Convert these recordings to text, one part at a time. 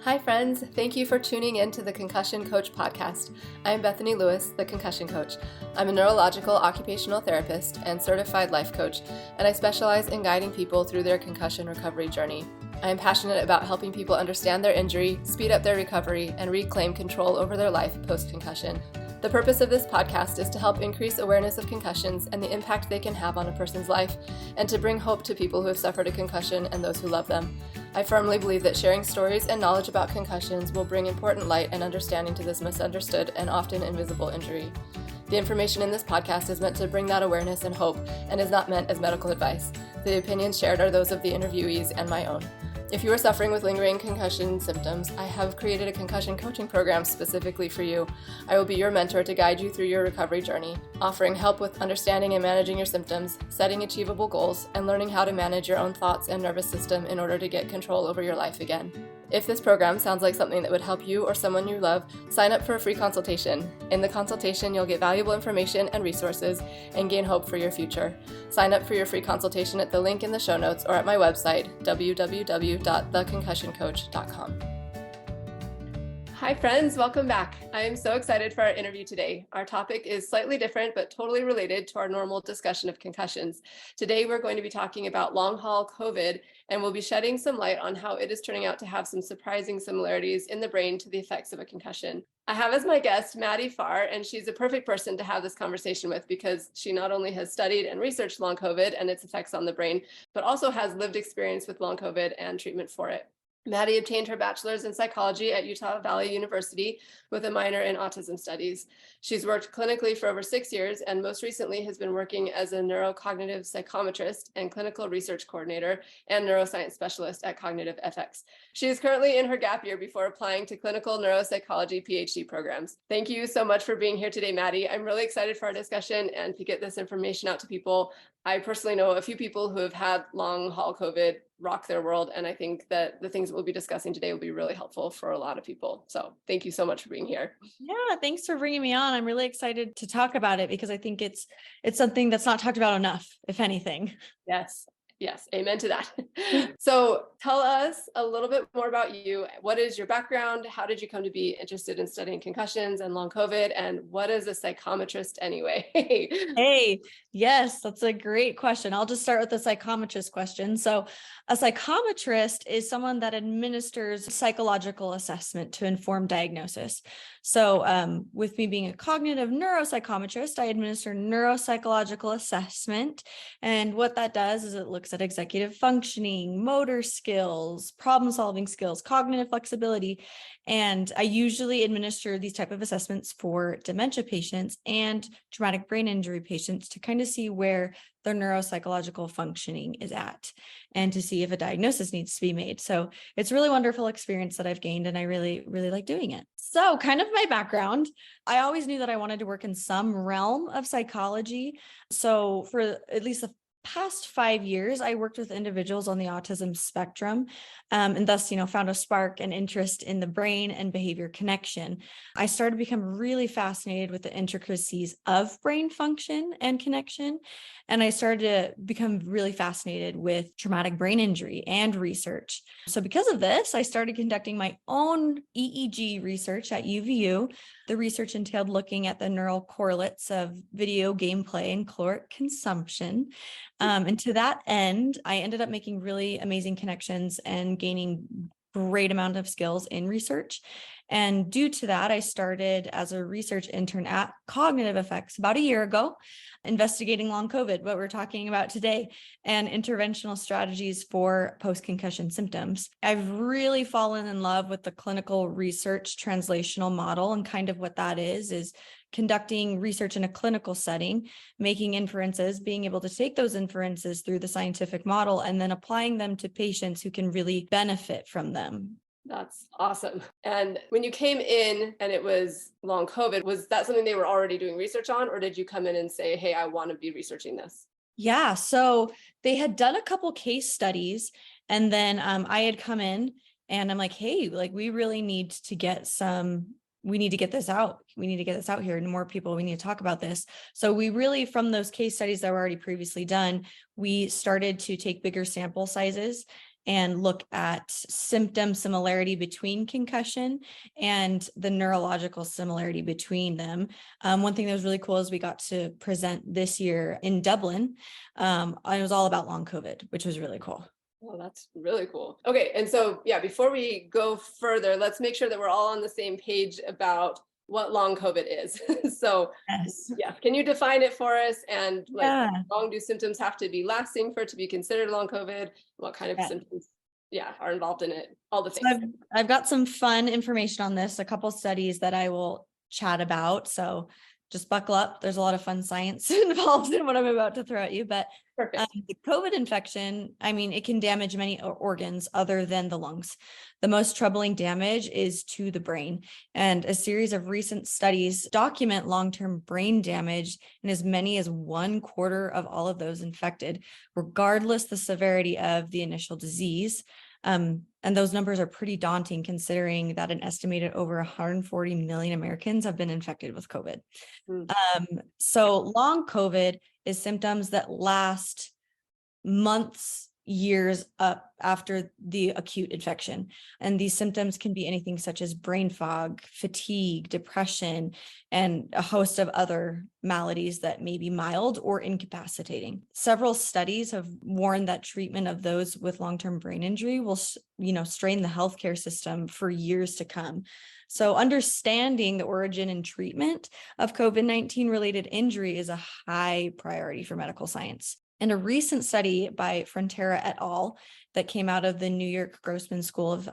Hi friends, thank you for tuning in to the Concussion Coach podcast. I'm Bethany Lewis, the Concussion Coach. I'm a neurological occupational therapist and certified life coach, and I specialize in guiding people through their concussion recovery journey. I am passionate about helping people understand their injury, speed up their recovery, and reclaim control over their life post-concussion. The purpose of this podcast is to help increase awareness of concussions and the impact they can have on a person's life, and to bring hope to people who have suffered a concussion and those who love them. I firmly believe that sharing stories and knowledge about concussions will bring important light and understanding to this misunderstood and often invisible injury. The information in this podcast is meant to bring that awareness and hope and is not meant as medical advice. The opinions shared are those of the interviewees and my own. If you are suffering with lingering concussion symptoms, I have created a concussion coaching program specifically for you. I will be your mentor to guide you through your recovery journey, offering help with understanding and managing your symptoms, setting achievable goals, and learning how to manage your own thoughts and nervous system in order to get control over your life again. If this program sounds like something that would help you or someone you love, sign up for a free consultation. In the consultation, you'll get valuable information and resources and gain hope for your future. Sign up for your free consultation at the link in the show notes or at my website, www.theconcussioncoach.com. Hi friends, welcome back. I am so excited for our interview today. Our topic is slightly different, but totally related to our normal discussion of concussions. Today, we're going to be talking about long-haul COVID, and we'll be shedding some light on how it is turning out to have some surprising similarities in the brain to the effects of a concussion. I have as my guest Maddie Farr, and she's a perfect person to have this conversation with because she not only has studied and researched long COVID and its effects on the brain, but also has lived experience with long COVID and treatment for it. Maddie obtained her bachelor's in psychology at Utah Valley University with a minor in autism studies. She's worked clinically for over 6 years and most recently has been working as a neurocognitive psychometrist and clinical research coordinator and neuroscience specialist at CognitiveFX. She is currently in her gap year before applying to clinical neuropsychology PhD programs. Thank you so much for being here today, Maddie. I'm really excited for our discussion and to get this information out to people. I personally know a few people who have had long-haul COVID rock their world, and I think that the things that we'll be discussing today will be really helpful for a lot of people. So thank you so much for being here. Yeah, thanks for bringing me on. I'm really excited to talk about it because I think it's something that's not talked about enough, if anything. Yes, amen to that. So tell us a little bit more about you. What is your background? How did you come to be interested in studying concussions and long COVID? And what is a psychometrist anyway? Hey, yes, that's a great question. I'll just start with the psychometrist question. So a psychometrist is someone that administers psychological assessment to inform diagnosis. So with me being a cognitive neuropsychometrist, I administer neuropsychological assessment. And what that does is it looks at executive functioning, motor skills, problem-solving skills, cognitive flexibility. And I usually administer these type of assessments for dementia patients and traumatic brain injury patients to kind of see where their neuropsychological functioning is at and to see if a diagnosis needs to be made. So it's a really wonderful experience that I've gained and I really, really like doing it. So kind of my background, I always knew that I wanted to work in some realm of psychology. So for at least the past 5 years, I worked with individuals on the autism spectrum, and thus, found a spark and interest in the brain and behavior connection. I started to become really fascinated with the intricacies of brain function and connection, and I started to become really fascinated with traumatic brain injury and research. So because of this, I started conducting my own EEG research at UVU. The research entailed looking at the neural correlates of video gameplay and caloric consumption. And to that end, I ended up making really amazing connections and gaining great amount of skills in research. And due to that, I started as a research intern at CognitiveFX about a year ago, investigating long COVID, what we're talking about today, and interventional strategies for post-concussion symptoms. I've really fallen in love with the clinical research translational model, and kind of what that is conducting research in a clinical setting, making inferences, being able to take those inferences through the scientific model, and then applying them to patients who can really benefit from them. That's awesome. And when you came in and it was long COVID, was that something they were already doing research on, or did you come in and say, hey, I want to be researching this? Yeah, so they had done a couple case studies, and then I had come in and I'm like, hey, we really need to get we need to get this out. We need to get this out here and more people, we need to talk about this. So we really, from those case studies that were already previously done, we started to take bigger sample sizes and look at symptom similarity between concussion and the neurological similarity between them. One thing that was really cool is we got to present this year in Dublin. And it was all about long COVID, which was really cool. Well, that's really cool. Okay. And so, yeah, before we go further, let's make sure that we're all on the same page about what long COVID is. So, Yes. yeah, can you define it for us? And like, Yeah. how long do symptoms have to be lasting for it to be considered long COVID? What kind of symptoms, are involved in it? All the things. So I've got some fun information on this, a couple studies that I will chat about. So just buckle up. There's a lot of fun science involved in what I'm about to throw at you. But the COVID infection, it can damage many organs other than the lungs. The most troubling damage is to the brain. And a series of recent studies document long-term brain damage in as many as 1/4 of all of those infected, regardless the severity of the initial disease. And those numbers are pretty daunting considering that an estimated over 140 million Americans have been infected with COVID. So long COVID is symptoms that last months, years up after the acute infection. And these symptoms can be anything such as brain fog, fatigue, depression, and a host of other maladies that may be mild or incapacitating. Several studies have warned that treatment of those with long-term brain injury will, strain the healthcare system for years to come. So understanding the origin and treatment of COVID-19 related injury is a high priority for medical science. And a recent study by Frontera et al. That came out of the New York Grossman School of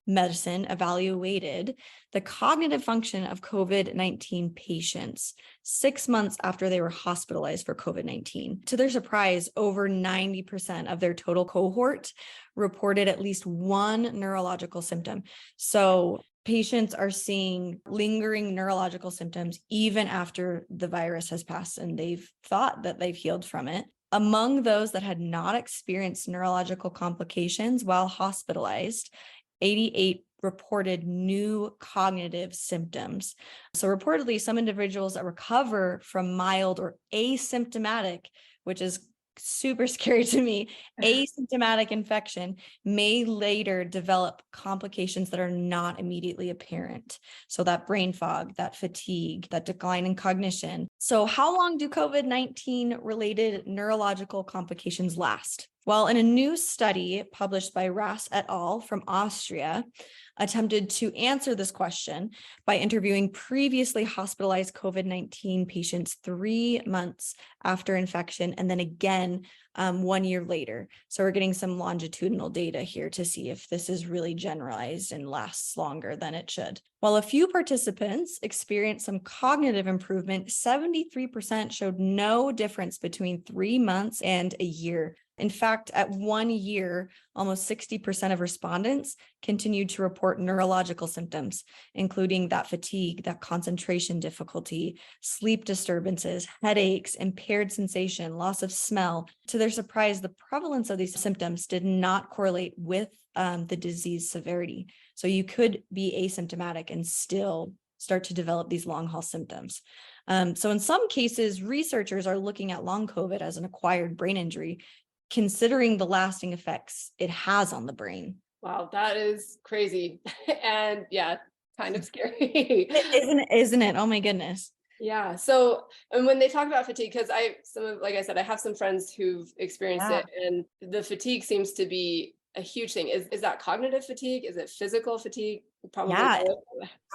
Medicine evaluated the cognitive function of COVID-19 patients 6 months after they were hospitalized for COVID-19. To their surprise, over 90% of their total cohort reported at least one neurological symptom. So patients are seeing lingering neurological symptoms even after the virus has passed and they've thought that they've healed from it. Among those that had not experienced neurological complications while hospitalized, 88 reported new cognitive symptoms. So reportedly, some individuals that recover from mild or asymptomatic, which is super scary to me, asymptomatic infection may later develop complications that are not immediately apparent. So that brain fog, that fatigue, that decline in cognition. So how long do COVID-19 related neurological complications last? Well, in a new study published by Ras et al. From Austria, attempted to answer this question by interviewing previously hospitalized COVID-19 patients 3 months after infection and then again 1 year later. So we're getting some longitudinal data here to see if this is really generalized and lasts longer than it should. While a few participants experienced some cognitive improvement, 73% showed no difference between 3 months and a year. In fact, at 1 year, almost 60% of respondents continued to report neurological symptoms, including that fatigue, that concentration difficulty, sleep disturbances, headaches, impaired sensation, loss of smell. To their surprise, the prevalence of these symptoms did not correlate with the disease severity. So you could be asymptomatic and still start to develop these long haul symptoms. So in some cases, researchers are looking at long COVID as an acquired brain injury, considering the lasting effects it has on the brain. Wow, that is crazy. And yeah, kind of scary. Isn't it? Oh my goodness. Yeah. So, and when they talk about fatigue, because like I said, I have some friends who've experienced it, and the fatigue seems to be a huge thing. Is that cognitive fatigue? Is it physical fatigue? Probably. Yeah,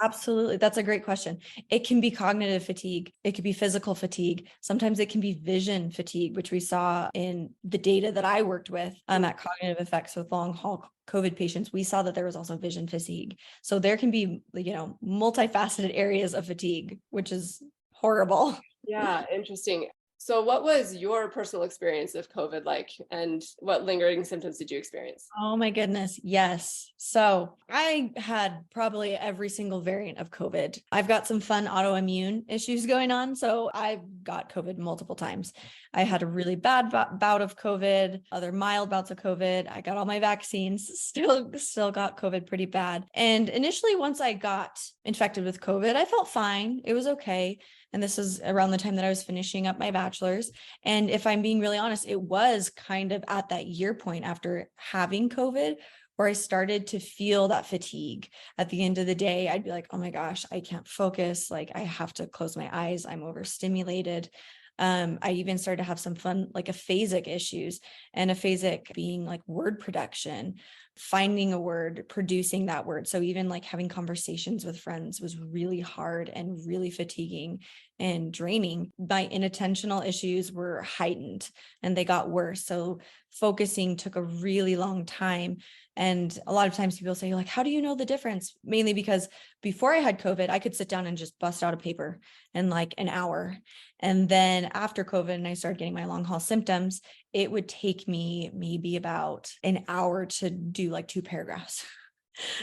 absolutely. That's a great question. It can be cognitive fatigue. It could be physical fatigue. Sometimes it can be vision fatigue, which we saw in the data that I worked with at CognitiveFX with long haul COVID patients. We saw that there was also vision fatigue. So there can be, multifaceted areas of fatigue, which is horrible. Yeah, interesting. So what was your personal experience of COVID like, and what lingering symptoms did you experience? Oh my goodness. Yes. So I had probably every single variant of COVID. I've got some fun autoimmune issues going on. So I got COVID multiple times. I had a really bad bout of COVID, other mild bouts of COVID. I got all my vaccines, still got COVID pretty bad. And initially, once I got infected with COVID, I felt fine. It was okay. And this is around the time that I was finishing up my bachelor's. And if I'm being really honest, it was kind of at that year point after having COVID where I started to feel that fatigue. At the end of the day, I'd be like, oh my gosh, I can't focus. Like I have to close my eyes. I'm overstimulated. I even started to have some fun, like aphasic issues, and aphasic being like word production, finding a word, producing that word. So even like having conversations with friends was really hard and really fatiguing and draining. My inattentional issues were heightened and they got worse. So focusing took a really long time. And a lot of times people say, like, how do you know the difference? Mainly because before I had COVID, I could sit down and just bust out a paper in like an hour. And then after COVID and I started getting my long haul symptoms, it would take me maybe about an hour to do like 2 paragraphs.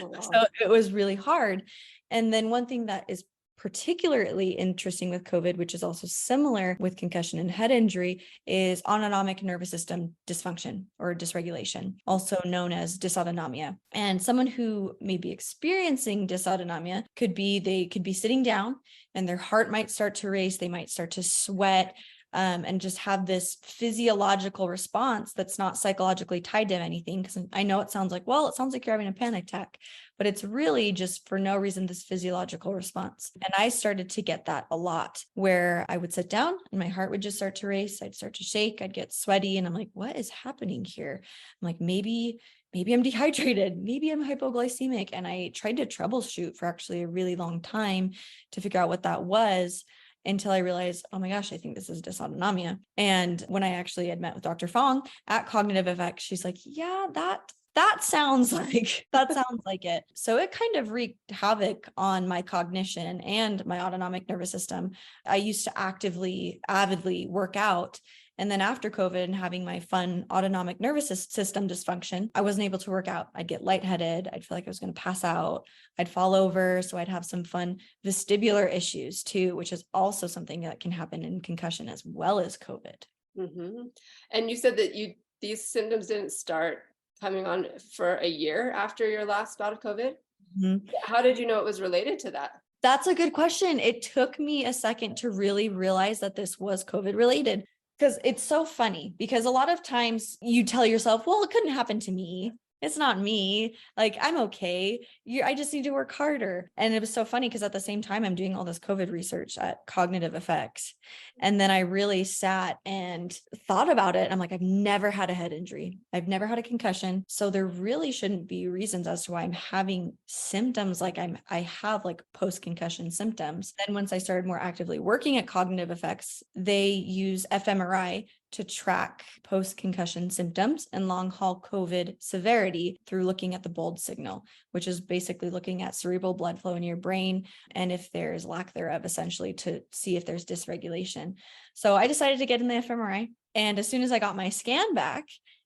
Oh, wow. So it was really hard. And then one thing that is particularly interesting with COVID, which is also similar with concussion and head injury, is autonomic nervous system dysfunction or dysregulation, also known as dysautonomia. And someone who may be experiencing dysautonomia they could be sitting down and their heart might start to race, they might start to sweat, and just have this physiological response that's not psychologically tied to anything. Because I know it sounds like you're having a panic attack, but it's really just for no reason, this physiological response. And I started to get that a lot where I would sit down and my heart would just start to race. I'd start to shake, I'd get sweaty. And I'm like, what is happening here? I'm like, maybe I'm dehydrated. Maybe I'm hypoglycemic. And I tried to troubleshoot for actually a really long time to figure out what that was, until I realized, oh my gosh, I think this is dysautonomia. And when I actually had met with Dr. Fong at CognitiveFX, she's like, yeah, that sounds like it. So it kind of wreaked havoc on my cognition and my autonomic nervous system. I used to avidly work out. And then after COVID and having my fun autonomic nervous system dysfunction, I wasn't able to work out. I'd get lightheaded. I'd feel like I was going to pass out. I'd fall over. So I'd have some fun vestibular issues too, which is also something that can happen in concussion as well as COVID. Mm-hmm. And you said that these symptoms didn't start coming on for a year after your last bout of COVID. Mm-hmm. How did you know it was related to that? That's a good question. It took me a second to really realize that this was COVID related. Because it's so funny, because a lot of times you tell yourself, well, it couldn't happen to me. It's not me. Like, I'm okay. I just need to work harder. And it was so funny because at the same time, I'm doing all this COVID research at CognitiveFX. And then I really sat and thought about it. I'm like, I've never had a head injury. I've never had a concussion. So there really shouldn't be reasons as to why I'm having symptoms like I have like post-concussion symptoms. Then once I started more actively working at CognitiveFX, they use fMRI to track post-concussion symptoms and long haul COVID severity through looking at the bold signal, which is basically looking at cerebral blood flow in your brain and if there's lack thereof, essentially to see if there's dysregulation. So I decided to get in the fMRI. And as soon as I got my scan back,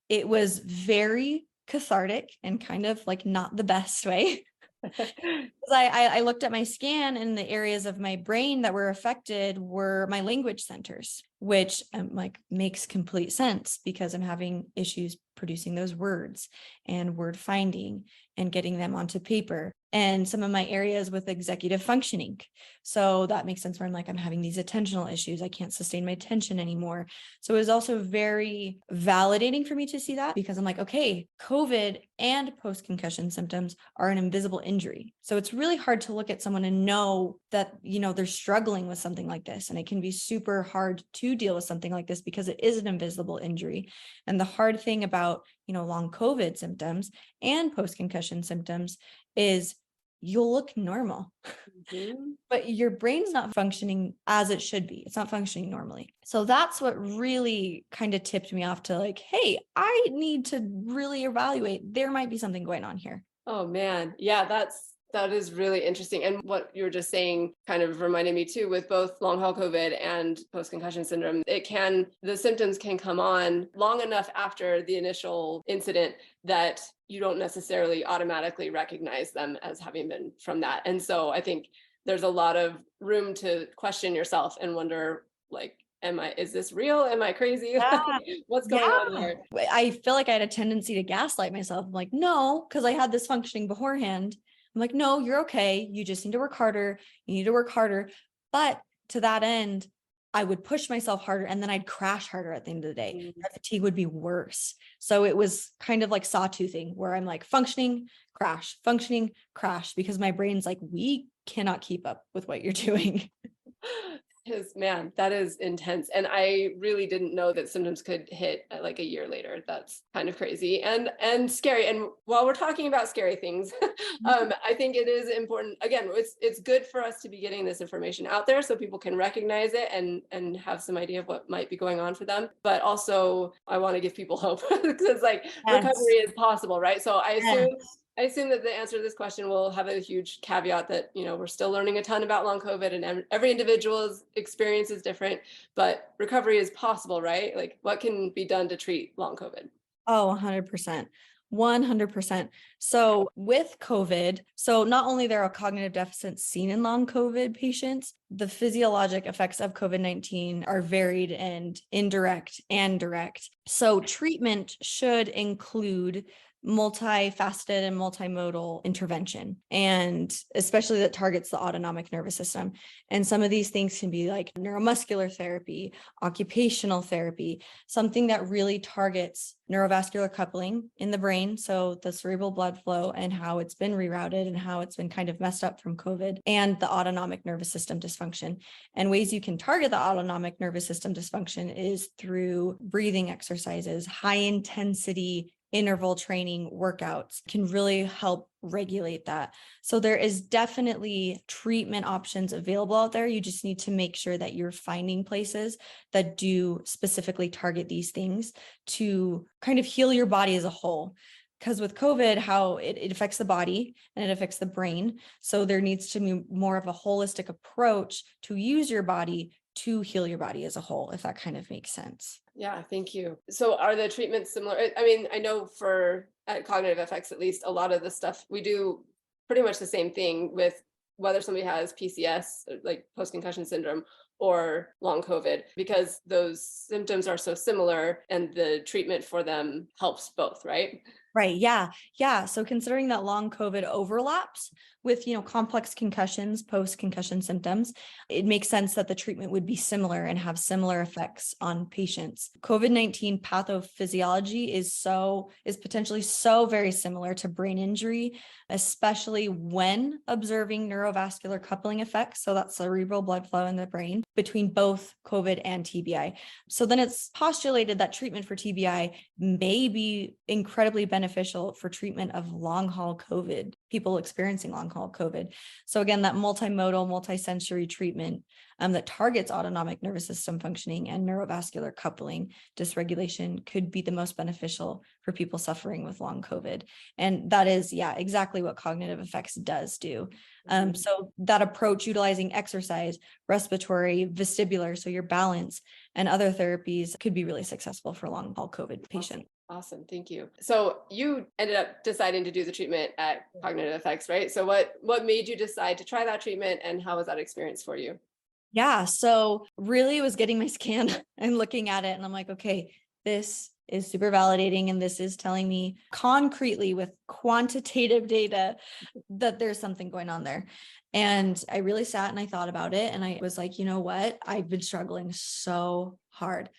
it was very cathartic and kind of like not the best way. I looked at my scan and the areas of my brain that were affected were my language centers, which like makes complete sense because I'm having issues producing those words and word finding and getting them onto paper, and some of my areas with executive functioning. So that makes sense where I'm having these attentional issues. I can't sustain my attention anymore. So it was also very validating for me to see that, because I'm like, okay, COVID and post-concussion symptoms are an invisible injury. So it's really hard to look at someone and know that, they're struggling with something like this. And it can be super hard to deal with something like this because it is an invisible injury. And the hard thing about, long COVID symptoms and post-concussion symptoms is you'll look normal, but your brain's not functioning as it should be. It's not functioning normally. So that's what really kind of tipped me off to like, hey, I need to really evaluate. There might be something going on here. Oh man. Yeah, that is really interesting. And what you were just saying kind of reminded me too, with both long haul COVID and post-concussion syndrome, the symptoms can come on long enough after the initial incident that you don't necessarily automatically recognize them as having been from that. And so I think there's a lot of room to question yourself and wonder, like, is this real? Am I crazy? Yeah. What's going on here? I feel like I had a tendency to gaslight myself. I'm like, no, because I had this functioning beforehand. I'm like, no, you're okay. You just need to work harder. You need to work harder. But to that end, I would push myself harder and then I'd crash harder at the end of the day. My fatigue would be worse. So it was kind of like sawtoothing where I'm like functioning, crash, because my brain's like, we cannot keep up with what you're doing. Because man, that is intense. And I really didn't know that symptoms could hit like a year later. That's kind of crazy and scary. And while we're talking about scary things, I think it is important. Again, it's good for us to be getting this information out there so people can recognize it and have some idea of what might be going on for them. But also, I want to give people hope because like recovery is possible, right? So I assume that the answer to this question will have a huge caveat that, we're still learning a ton about long COVID and every individual's experience is different, but recovery is possible, right? Like what can be done to treat long COVID? Oh, 100%. 100%. So with COVID, so not only there are cognitive deficits seen in long COVID patients, the physiologic effects of COVID-19 are varied and indirect and direct. So treatment should include multifaceted and multimodal intervention, and especially that targets the autonomic nervous system. And some of these things can be like neuromuscular therapy, occupational therapy, something that really targets neurovascular coupling in the brain. So the cerebral blood flow and how it's been rerouted and how it's been kind of messed up from COVID, and the autonomic nervous system dysfunction. And ways you can target the autonomic nervous system dysfunction is through breathing exercises, high intensity interval training workouts can really help regulate that. So there is definitely treatment options available out there. You just need to make sure that you're finding places that do specifically target these things to kind of heal your body as a whole. Because with COVID, how it affects the body and it affects the brain. So there needs to be more of a holistic approach to use your body to heal your body as a whole, if that kind of makes sense. Yeah, thank you. So are the treatments similar? I mean, I know at CognitiveFX, at least a lot of the stuff we do pretty much the same thing with whether somebody has PCS, like post-concussion syndrome, or long COVID, because those symptoms are so similar and the treatment for them helps both, right? Right. Yeah. Yeah. So considering that long COVID overlaps with, complex concussions, post-concussion symptoms, it makes sense that the treatment would be similar and have similar effects on patients. COVID-19 pathophysiology is potentially so very similar to brain injury, especially when observing neurovascular coupling effects. So that's cerebral blood flow in the brain between both COVID and TBI. So then it's postulated that treatment for TBI may be incredibly beneficial for treatment of long haul COVID, people experiencing long haul COVID. So again, that multimodal, multisensory treatment that targets autonomic nervous system functioning and neurovascular coupling dysregulation could be the most beneficial for people suffering with long COVID. And that is, exactly what CognitiveFX does do. So that approach utilizing exercise, respiratory, vestibular, so your balance, and other therapies could be really successful for long haul COVID patients. Awesome. Thank you. So you ended up deciding to do the treatment at CognitiveFX, right? So what made you decide to try that treatment and how was that experience for you? Yeah. So really it was getting my scan and looking at it and I'm like, okay, this is super validating. And this is telling me concretely with quantitative data that there's something going on there. And I really sat and I thought about it. And I was like, you know what? I've been struggling so hard.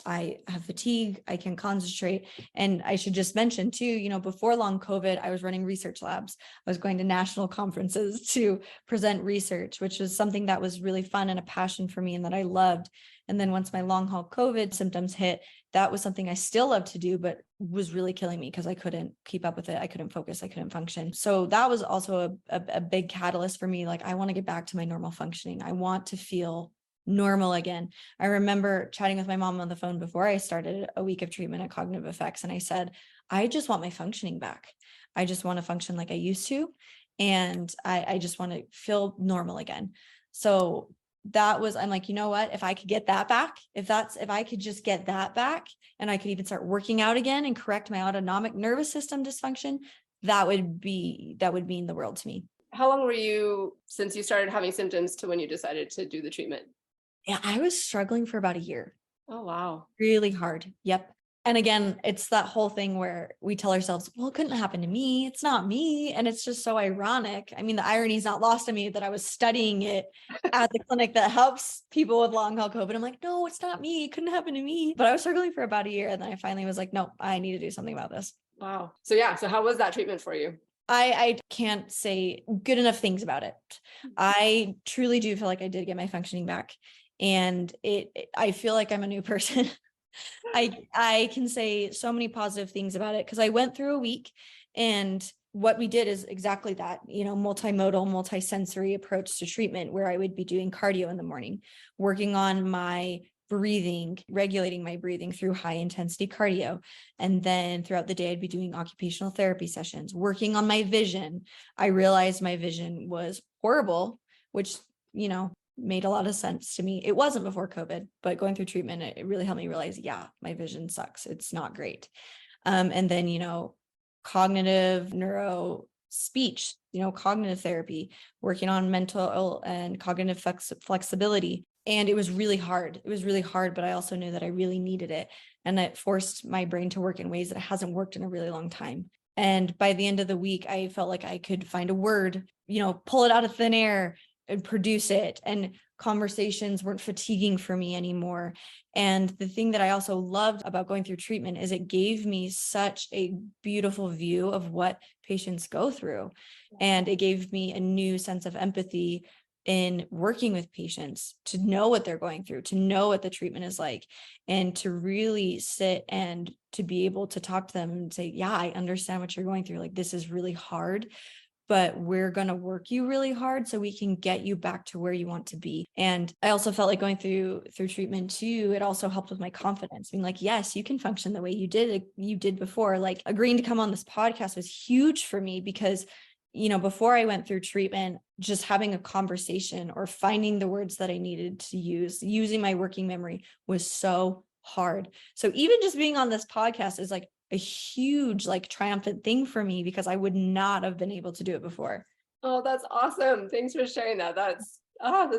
I have fatigue, I can concentrate. And I should just mention too, before long COVID, I was running research labs. I was going to national conferences to present research, which was something that was really fun and a passion for me and that I loved. And then once my long haul COVID symptoms hit, that was something I still loved to do, but was really killing me because I couldn't keep up with it. I couldn't focus. I couldn't function. So that was also a big catalyst for me. Like, I want to get back to my normal functioning. I want to feel normal again. I remember chatting with my mom on the phone before I started a week of treatment at CognitiveFX. And I said, I just want my functioning back. I just want to function like I used to. And I just want to feel normal again. So I'm like, you know what, if I could get that back, if I could just get that back and I could even start working out again and correct my autonomic nervous system dysfunction, that would mean the world to me. How long were you since you started having symptoms to when you decided to do the treatment? Yeah, I was struggling for about a year. Oh, wow. Really hard. Yep. And again, it's that whole thing where we tell ourselves, well, it couldn't happen to me. It's not me. And it's just so ironic. I mean, the irony is not lost on me that I was studying it at the clinic that helps people with long haul COVID. I'm like, no, it's not me. It couldn't happen to me. But I was struggling for about a year. And then I finally was like, no, I need to do something about this. Wow. So yeah. So how was that treatment for you? I can't say good enough things about it. I truly do feel like I did get my functioning back. And I feel like I'm a new person. I can say so many positive things about it because I went through a week, and what we did is exactly that, multimodal, multisensory approach to treatment, where I would be doing cardio in the morning, working on my breathing, regulating my breathing through high intensity cardio. And then throughout the day, I'd be doing occupational therapy sessions, working on my vision. I realized my vision was horrible, which, made a lot of sense to me. It wasn't before COVID, but going through treatment, it really helped me realize, yeah, my vision sucks. It's not great. And then, cognitive neuro speech, cognitive therapy, working on mental and cognitive flexibility. And it was really hard. It was really hard, but I also knew that I really needed it. And it forced my brain to work in ways that it hasn't worked in a really long time. And by the end of the week, I felt like I could find a word, pull it out of thin air and produce it. And conversations weren't fatiguing for me anymore. And the thing that I also loved about going through treatment is it gave me such a beautiful view of what patients go through. And it gave me a new sense of empathy in working with patients, to know what they're going through, to know what the treatment is like, and to really sit and to be able to talk to them and say, yeah, I understand what you're going through. Like, this is really hard, but we're going to work you really hard so we can get you back to where you want to be. And I also felt like going through treatment too, it also helped with my confidence, being like, yes, you can function the way you did before. Like, agreeing to come on this podcast was huge for me because, before I went through treatment, just having a conversation or finding the words that I needed to use, using my working memory, was so hard. So even just being on this podcast is like a huge, triumphant thing for me, because I would not have been able to do it before. Oh, that's awesome. Thanks for sharing that. That's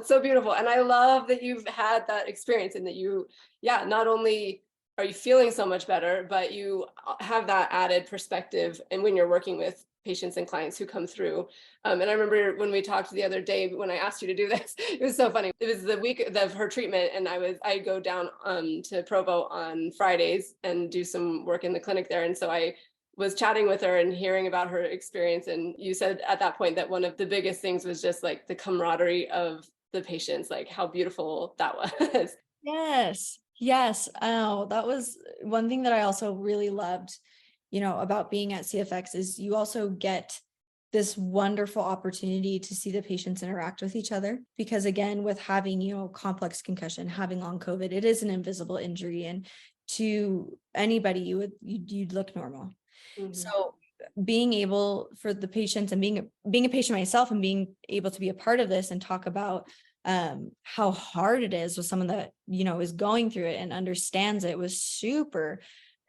so beautiful. And I love that you've had that experience, and that not only are you feeling so much better, but you have that added perspective. And when you're working with patients and clients who come through. And I remember when we talked the other day, when I asked you to do this, it was so funny. It was the week of her treatment, and I go down to Provo on Fridays and do some work in the clinic there. And so I was chatting with her and hearing about her experience. And you said at that point that one of the biggest things was just like the camaraderie of the patients, like how beautiful that was. Yes. Oh, that was one thing that I also really loved, about being at CFX, is you also get this wonderful opportunity to see the patients interact with each other. Because again, with having, complex concussion, having long COVID, it is an invisible injury. And to anybody, you'd look normal. Mm-hmm. So being able for the patients, and being a patient myself, and being able to be a part of this and talk about how hard it is with someone that, is going through it and understands it, was super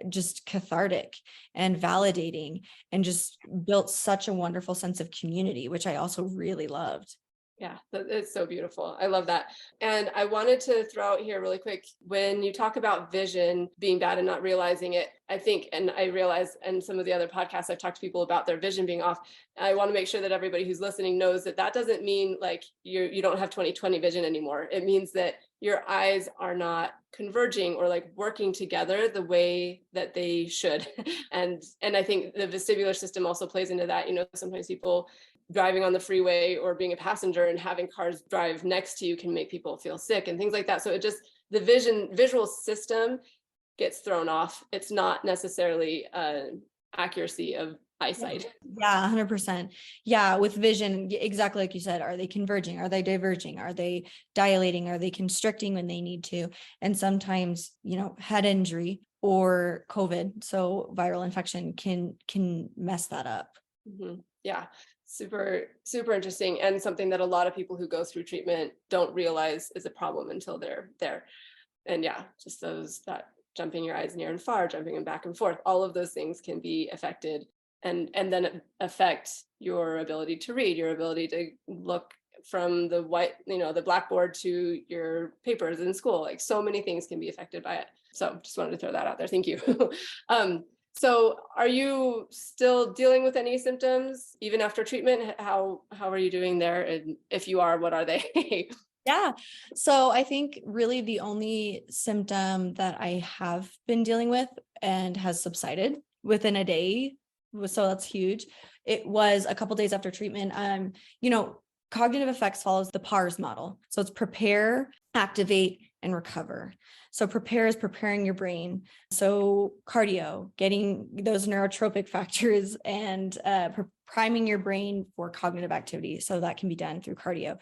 just cathartic and validating, and just built such a wonderful sense of community, which I also really loved. Yeah, it's so beautiful. I love that. And I wanted to throw out here really quick, when you talk about vision being bad and not realizing it, I think, and I realize in some of the other podcasts, I've talked to people about their vision being off. I want to make sure that everybody who's listening knows that that doesn't mean like you don't have 20/20 vision anymore. It means that your eyes are not converging or like working together the way that they should. And I think the vestibular system also plays into that. Sometimes people driving on the freeway or being a passenger and having cars drive next to you can make people feel sick and things like that. So the visual system gets thrown off. It's not necessarily accuracy of eyesight. Yeah, 100%. Yeah, with vision, exactly like you said, are they converging? Are they diverging? Are they dilating? Are they constricting when they need to? And sometimes, head injury or COVID, so viral infection, can mess that up. Mm-hmm. Yeah. Super, super interesting, and something that a lot of people who go through treatment don't realize is a problem until they're there. And yeah, just that jumping your eyes near and far, jumping them back and forth, all of those things can be affected, and then affect your ability to read, your ability to look from the white, the blackboard to your papers in school. Like, so many things can be affected by it. So just wanted to throw that out there. Thank you. So are you still dealing with any symptoms even after treatment? How are you doing there? And if you are, what are they? Yeah. So I think really the only symptom that I have been dealing with and has subsided within a day, so that's huge. It was a couple days after treatment. CognitiveFX follows the PARS model. So it's prepare, activate, and recover. So prepare is preparing your brain. So cardio, getting those neurotropic factors and priming your brain for cognitive activity. So that can be done through cardio.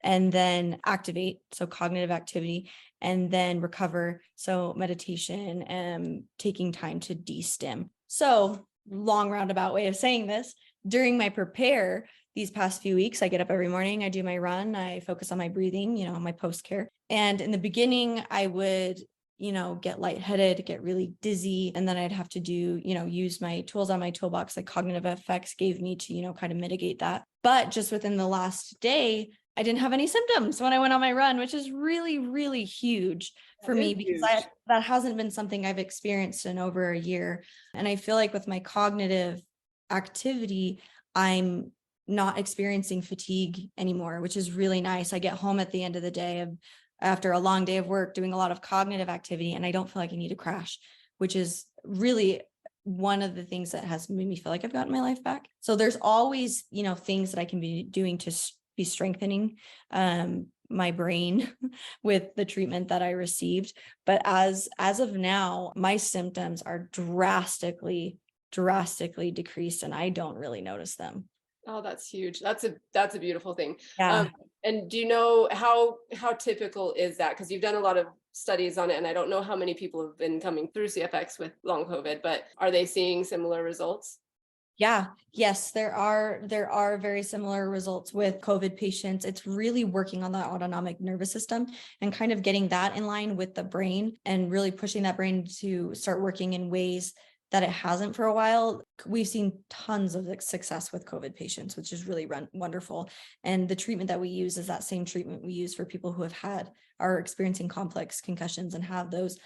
And then activate, so cognitive activity, and then recover, so meditation and taking time to de-stim. So long roundabout way of saying this, during my prepare, these past few weeks, I get up every morning, I do my run, I focus on my breathing, my post-care. And in the beginning, I would, get lightheaded, get really dizzy. And then I'd have to do, use my tools on my toolbox like CognitiveFX gave me to, kind of mitigate that. But just within the last day, I didn't have any symptoms when I went on my run, which is really, really huge for me because that hasn't been something I've experienced in over a year. And I feel like with my cognitive activity, I'm not experiencing fatigue anymore, which is really nice. I get home at the end of the day after a long day of work doing a lot of cognitive activity, and I don't feel like I need to crash, which is really one of the things that has made me feel like I've gotten my life back. So there's always, things that I can be doing to be strengthening my brain with the treatment that I received. But as of now, my symptoms are drastically decreased, and I don't really notice them. Oh, that's huge. That's a beautiful thing. Yeah. And do you know how typical is that? Because you've done a lot of studies on it, and I don't know how many people have been coming through CFX with long COVID, but are they seeing similar results? Yeah. Yes, there are very similar results with COVID patients. It's really working on the autonomic nervous system and kind of getting that in line with the brain and really pushing that brain to start working in ways that it hasn't for a while. We've seen tons of success with COVID patients, which is really wonderful. And the treatment that we use is that same treatment we use for people who are experiencing complex concussions and have those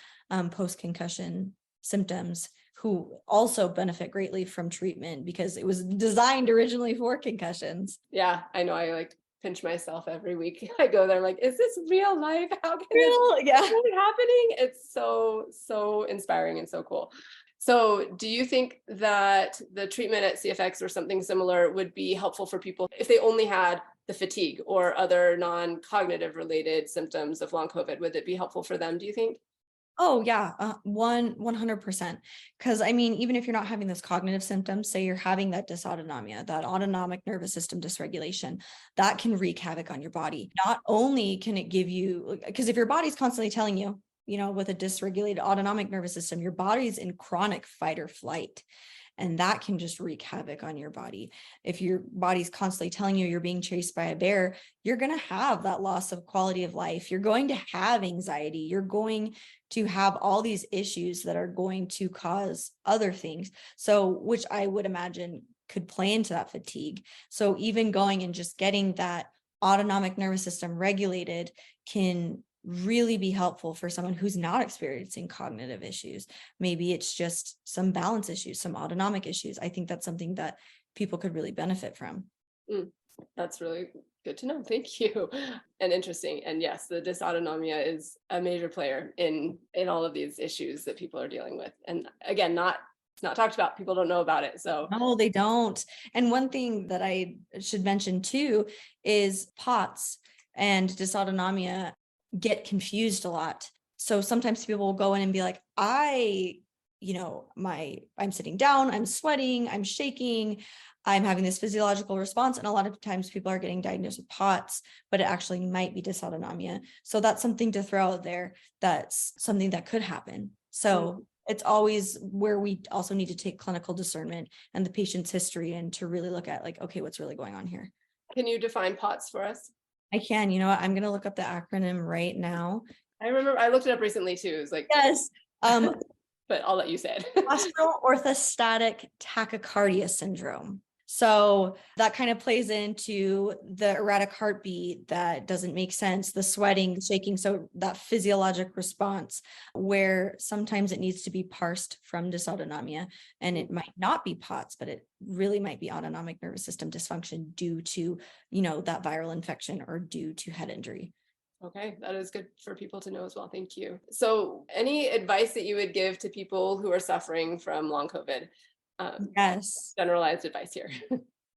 post-concussion symptoms, who also benefit greatly from treatment because it was designed originally for concussions. Yeah, I know. I pinch myself every week. I go there, I'm like, is this real life? How can this be happening? It's so inspiring and so cool. So do you think that the treatment at CFX or something similar would be helpful for people if they only had the fatigue or other non-cognitive related symptoms of long COVID? Would it be helpful for them, do you think? Oh yeah, 100%. Because even if you're not having those cognitive symptoms, say you're having that dysautonomia, that autonomic nervous system dysregulation, that can wreak havoc on your body. Not only can it give you, because if your body's constantly telling you, with a dysregulated autonomic nervous system, your body's in chronic fight or flight. And that can just wreak havoc on your body. If your body's constantly telling you you're being chased by a bear, you're going to have that loss of quality of life. You're going to have anxiety. You're going to have all these issues that are going to cause other things. So, which I would imagine could play into that fatigue. So even going and just getting that autonomic nervous system regulated can really be helpful for someone who's not experiencing cognitive issues. Maybe it's just some balance issues, some autonomic issues. I think that's something that people could really benefit from. That's really good to know. Thank you. And interesting. And yes, the dysautonomia is a major player in all of these issues that people are dealing with. And again, it's not talked about. People don't know about it. So no, they don't. And one thing that I should mention too is POTS and dysautonomia get confused a lot. So sometimes people will go in and be like, I'm sitting down, I'm sweating, I'm shaking, I'm having this physiological response. And a lot of times people are getting diagnosed with POTS, but it actually might be dysautonomia. So that's something to throw out there. That's something that could happen. So it's always where we also need to take clinical discernment and the patient's history and to really look at okay, what's really going on here. Can you define POTS for us? I can. You know what? I'm going to look up the acronym right now. I remember I looked it up recently too. It was like, yes. But I'll let you say it. Postural orthostatic tachycardia syndrome. So that kind of plays into the erratic heartbeat that doesn't make sense, the sweating, the shaking. So that physiologic response where sometimes it needs to be parsed from dysautonomia, and it might not be POTS, but it really might be autonomic nervous system dysfunction due to, that viral infection or due to head injury. Okay, that is good for people to know as well. Thank you. So any advice that you would give to people who are suffering from long COVID? Yes. Generalized advice here.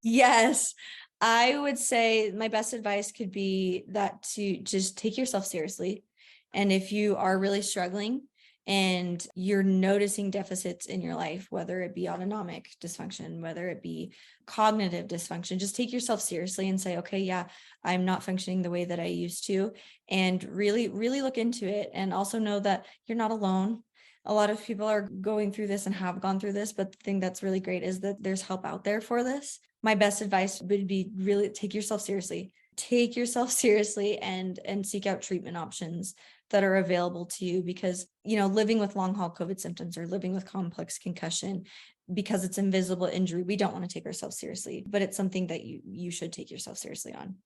Yes. I would say my best advice could be that to just take yourself seriously. And if you are really struggling and you're noticing deficits in your life, whether it be autonomic dysfunction, whether it be cognitive dysfunction, just take yourself seriously and say, okay, yeah, I'm not functioning the way that I used to. And really, really look into it. And also know that you're not alone. A lot of people are going through this and have gone through this, but the thing that's really great is that there's help out there for this. My best advice would be really take yourself seriously. Take yourself seriously and seek out treatment options that are available to you, because, living with long haul COVID symptoms or living with complex concussion, because it's invisible injury, we don't want to take ourselves seriously, but it's something that you should take yourself seriously on.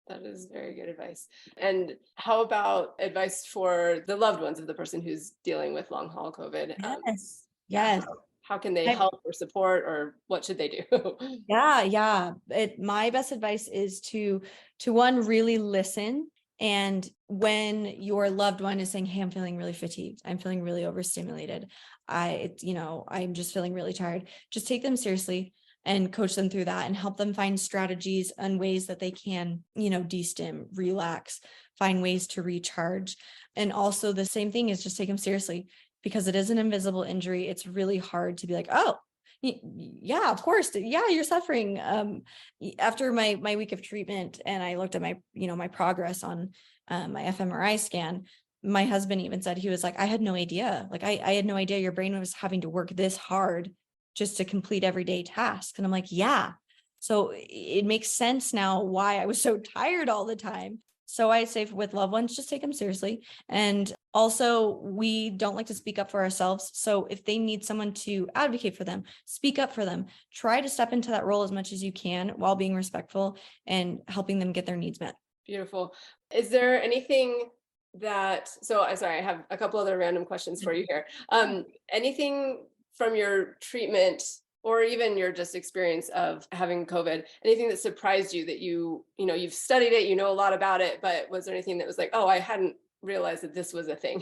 That is very good advice. And how about advice for the loved ones of the person who's dealing with long haul COVID? Yes. Yes. How can they help or support, or what should they do? Yeah. My best advice is to one, really listen. And when your loved one is saying, hey, I'm feeling really fatigued, I'm feeling really overstimulated, I'm just feeling really tired, just take them seriously and coach them through that and help them find strategies and ways that they can, de-stim, relax, find ways to recharge. And also the same thing is just take them seriously, because it is an invisible injury. It's really hard to be like, oh, yeah, of course. Yeah, you're suffering. After my week of treatment, and I looked at my progress on my fMRI scan, my husband even said, he was like, I had no idea. Like, I had no idea your brain was having to work this hard just to complete everyday tasks. And I'm like, yeah. So it makes sense now why I was so tired all the time. So I say with loved ones, just take them seriously. And also, we don't like to speak up for ourselves. So if they need someone to advocate for them, speak up for them, try to step into that role as much as you can while being respectful and helping them get their needs met. Beautiful. Is there anything I have a couple other random questions for you here. Anything from your treatment or even your just experience of having COVID, anything that surprised you that you've studied it, you know a lot about it, but was there anything that was like, oh, I hadn't realized that this was a thing?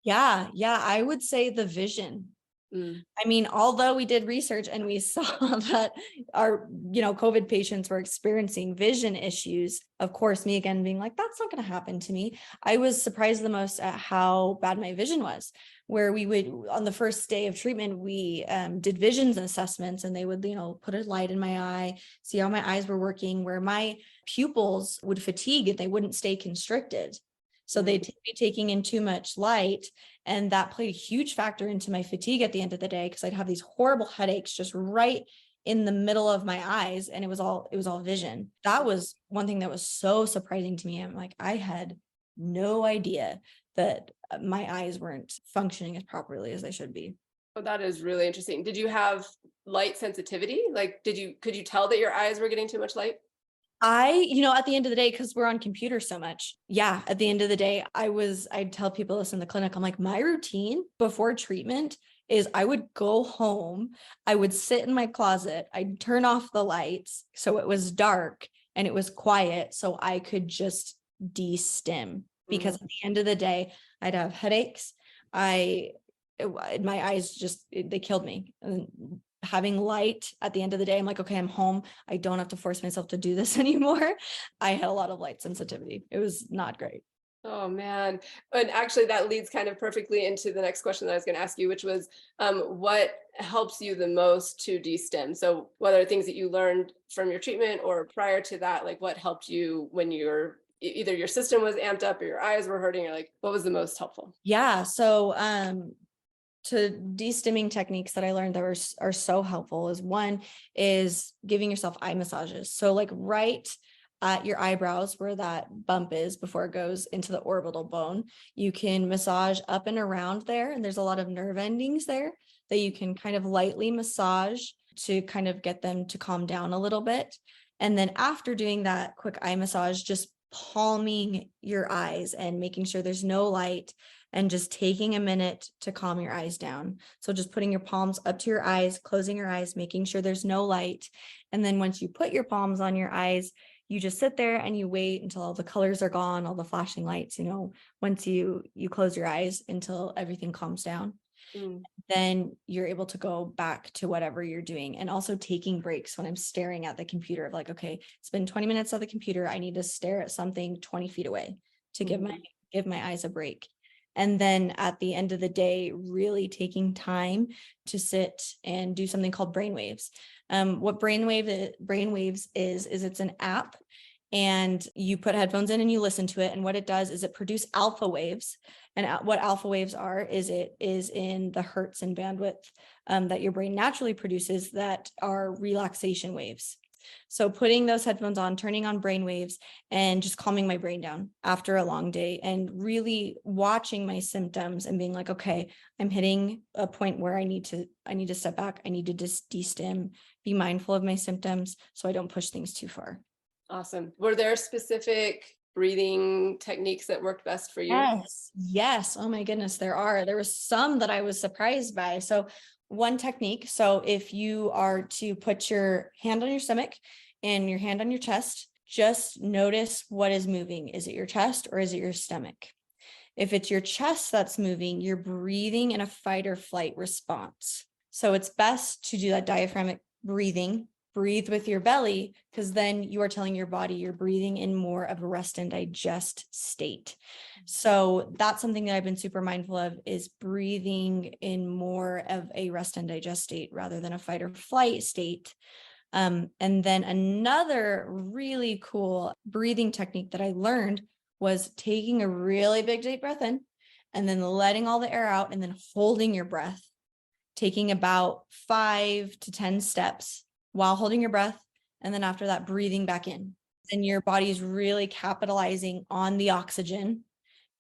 Yeah. I would say the vision. I mean, although we did research and we saw that our, COVID patients were experiencing vision issues, of course, me again being like, that's not going to happen to me. I was surprised the most at how bad my vision was, where we would, on the first day of treatment, we did visions assessments, and they would, put a light in my eye, see how my eyes were working, where my pupils would fatigue and they wouldn't stay constricted. So they'd be taking in too much light. And that played a huge factor into my fatigue at the end of the day, because I'd have these horrible headaches just right in the middle of my eyes. And it was all vision. That was one thing that was so surprising to me. I'm like, I had no idea that my eyes weren't functioning as properly as they should be. Oh, that is really interesting. Did you have light sensitivity? Like, could you tell that your eyes were getting too much light? At the end of the day, because we're on computers so much. Yeah. At the end of the day, I'd tell people this in the clinic. I'm like, my routine before treatment is I would go home, I would sit in my closet, I'd turn off the lights so it was dark and it was quiet so I could just de-stim, because at the end of the day, I'd have headaches. My eyes they killed me. And having light at the end of the day, I'm like, okay, I'm home. I don't have to force myself to do this anymore. I had a lot of light sensitivity. It was not great. Oh man. And actually that leads kind of perfectly into the next question that I was going to ask you, which was what helps you the most to de-stim? So whether things that you learned from your treatment or prior to that, like what helped you when either your system was amped up or your eyes were hurting, or like what was the most helpful? Yeah. So to de-stimming techniques that I learned that are so helpful is, one is giving yourself eye massages. So like right at your eyebrows where that bump is before it goes into the orbital bone, you can massage up and around there. And there's a lot of nerve endings there that you can kind of lightly massage to kind of get them to calm down a little bit. And then after doing that quick eye massage, just palming your eyes and making sure there's no light and just taking a minute to calm your eyes down. So just putting your palms up to your eyes, closing your eyes, making sure there's no light. And then once you put your palms on your eyes, you just sit there and you wait until all the colors are gone, all the flashing lights, once you close your eyes until everything calms down. Then you're able to go back to whatever you're doing. And also taking breaks when I'm staring at the computer of like, okay, it's been 20 minutes at the computer. I need to stare at something 20 feet away to give my eyes a break. And then at the end of the day, really taking time to sit and do something called brainwaves. What brainwaves is it's an app, and you put headphones in and you listen to it. And what it does is it produces alpha waves. And what alpha waves are is it is in the hertz and bandwidth that your brain naturally produces that are relaxation waves. So putting those headphones on, turning on brain waves, and just calming my brain down after a long day and really watching my symptoms and being like, okay, I'm hitting a point where I need to step back. I need to just de-stim, be mindful of my symptoms so I don't push things too far. Awesome. Were there specific breathing techniques that worked best for you? Yes. Oh my goodness, there was some that I was surprised by. So one technique. So if you are to put your hand on your stomach and your hand on your chest, just notice what is moving. Is it your chest or is it your stomach? If it's your chest that's moving, you're breathing in a fight or flight response. So it's best to do that diaphragmatic breathing. Breathe with your belly, because then you are telling your body you're breathing in more of a rest and digest state. So that's something that I've been super mindful of, is breathing in more of a rest and digest state rather than a fight or flight state. And then another really cool breathing technique that I learned was taking a really big deep breath in and then letting all the air out and then holding your breath, taking about 5 to 10 steps while holding your breath. And then after that, breathing back in. Then your body is really capitalizing on the oxygen,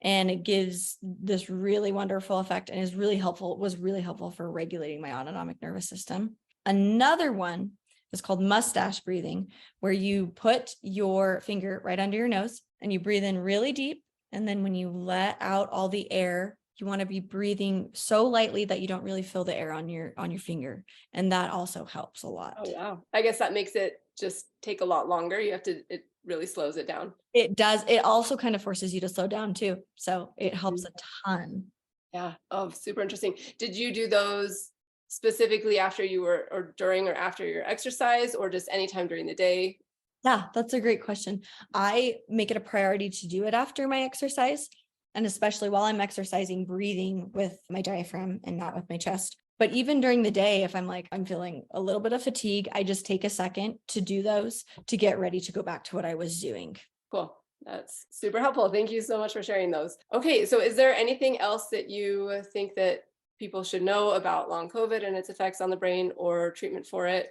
and it gives this really wonderful effect and was really helpful for regulating my autonomic nervous system. Another one is called mustache breathing, where you put your finger right under your nose and you breathe in really deep. And then when you let out all the air, you want to be breathing so lightly that you don't really feel the air on your finger. And that also helps a lot. Oh, wow. I guess that makes it just take a lot longer. It really slows it down. It does. It also kind of forces you to slow down too. So it helps a ton. Yeah. Oh, super interesting. Did you do those specifically after you were, or during or after your exercise, or just anytime during the day? Yeah, that's a great question. I make it a priority to do it after my exercise. And especially while I'm exercising, breathing with my diaphragm and not with my chest. But even during the day, if I'm feeling a little bit of fatigue, I just take a second to do those to get ready to go back to what I was doing. Cool. That's super helpful. Thank you so much for sharing those. Okay. So is there anything else that you think that people should know about long COVID and its effects on the brain or treatment for it?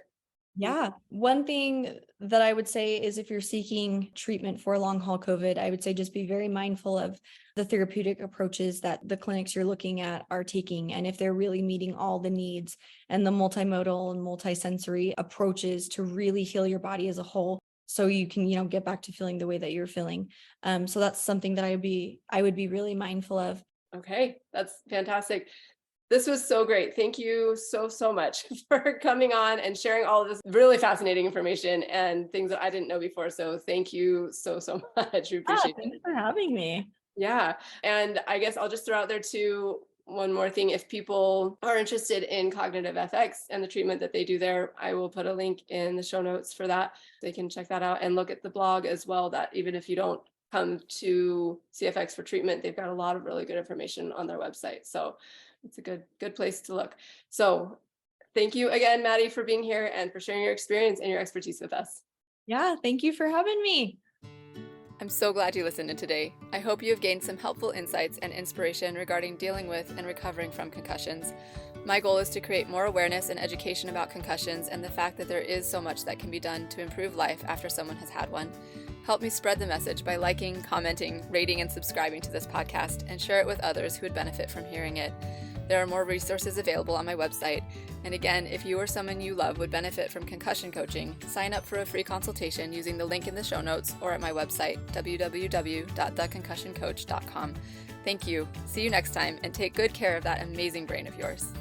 Yeah. One thing that I would say is if you're seeking treatment for long haul COVID, I would say just be very mindful of the therapeutic approaches that the clinics you're looking at are taking, and if they're really meeting all the needs and the multimodal and multisensory approaches to really heal your body as a whole, so you can, get back to feeling the way that you're feeling. So that's something that I would be really mindful of. Okay, that's fantastic. This was so great. Thank you so much for coming on and sharing all of this really fascinating information and things that I didn't know before. So thank you so much. We appreciate it. Thanks for having me. Yeah. And I guess I'll just throw out there too, one more thing. If people are interested in CognitiveFX and the treatment that they do there, I will put a link in the show notes for that. They can check that out and look at the blog as well, that even if you don't come to CFX for treatment, they've got a lot of really good information on their website. So it's a good place to look. So thank you again, Maddie, for being here and for sharing your experience and your expertise with us. Yeah, thank you for having me. I'm so glad you listened in today. I hope you have gained some helpful insights and inspiration regarding dealing with and recovering from concussions. My goal is to create more awareness and education about concussions and the fact that there is so much that can be done to improve life after someone has had one. Help me spread the message by liking, commenting, rating, and subscribing to this podcast, and share it with others who would benefit from hearing it. There are more resources available on my website. And again, if you or someone you love would benefit from concussion coaching, sign up for a free consultation using the link in the show notes or at my website, www.theconcussioncoach.com. Thank you. See you next time, and take good care of that amazing brain of yours.